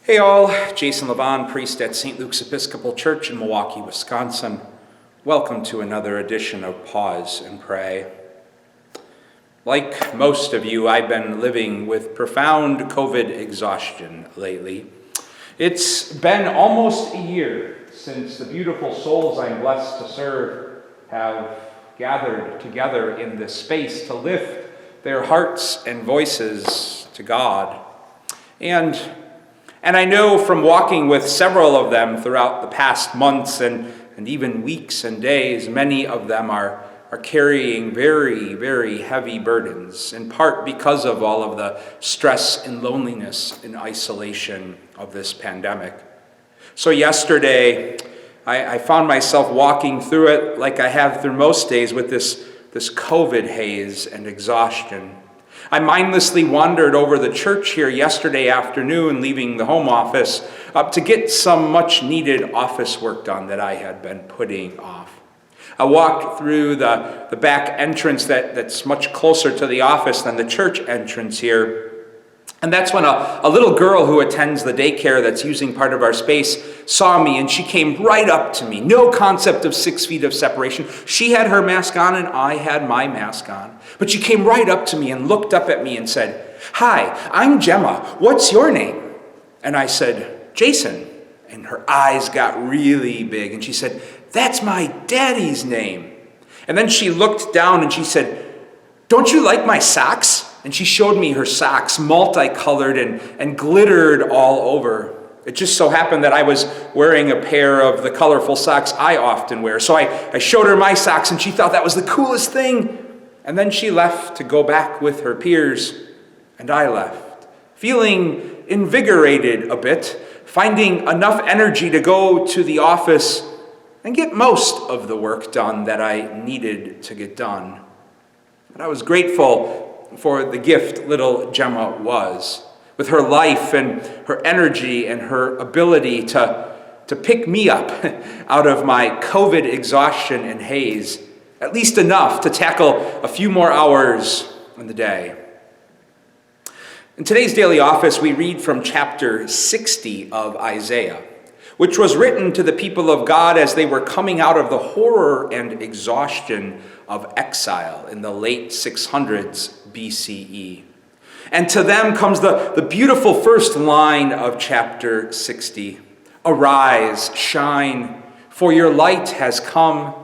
Hey all, Jason Levon, priest at St. Luke's Episcopal Church in Milwaukee, Wisconsin. Welcome to another edition of Pause and Pray. Like most of you, I've been living with profound COVID exhaustion lately. It's been almost a year since the beautiful souls I'm blessed to serve have gathered together in this space to lift their hearts and voices to God. And I know from walking with several of them throughout the past months and even weeks and days, many of them are carrying very, very heavy burdens, in part because of all of the stress and loneliness and isolation of this pandemic. So yesterday, I found myself walking through it like I have through most days with this COVID haze and exhaustion. I mindlessly wandered over the church here yesterday afternoon, leaving the home office, to get some much-needed office work done that I had been putting off. I walked through the back entrance that's much closer to the office than the church entrance here. And that's when a little girl who attends the daycare that's using part of our space saw me, and she came right up to me. No concept of 6 feet of separation. She had her mask on and I had my mask on. But she came right up to me and looked up at me and said, "Hi, I'm Gemma. What's your name?" And I said, "Jason." And her eyes got really big and she said, "That's my daddy's name." And then she looked down and she said, "Don't you like my socks?" And she showed me her socks, multicolored and glittered all over. It just so happened that I was wearing a pair of the colorful socks I often wear. So I showed her my socks and she thought that was the coolest thing. And then she left to go back with her peers, and I left, feeling invigorated a bit, finding enough energy to go to the office and get most of the work done that I needed to get done. And I was grateful for the gift little Gemma was, with her life and her energy and her ability to pick me up out of my COVID exhaustion and haze, at least enough to tackle a few more hours in the day. In today's daily office, we read from chapter 60 of Isaiah, which was written to the people of God as they were coming out of the horror and exhaustion of exile in the late 600s BCE. And to them comes the beautiful first line of chapter 60. "Arise, shine, for your light has come,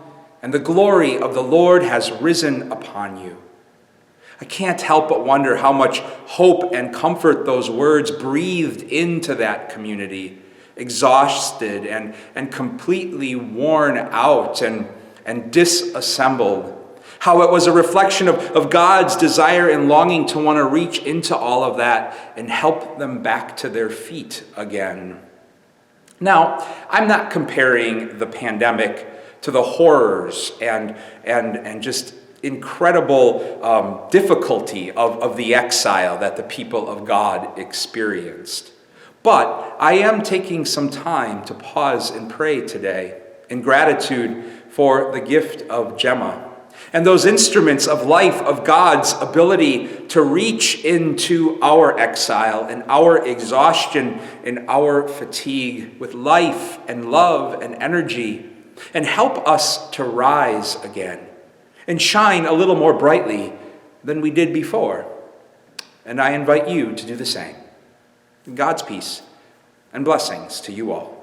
and the glory of the Lord has risen upon you." I can't help but wonder how much hope and comfort those words breathed into that community, exhausted and completely worn out and disassembled. How it was a reflection of God's desire and longing to want to reach into all of that and help them back to their feet again. Now, I'm not comparing the pandemic to the horrors and just incredible difficulty of the exile that the people of God experienced. But I am taking some time to pause and pray today in gratitude for the gift of Gemma and those instruments of life, of God's ability to reach into our exile and our exhaustion and our fatigue with life and love and energy, and help us to rise again and shine a little more brightly than we did before. And I invite you to do the same. God's peace and blessings to you all.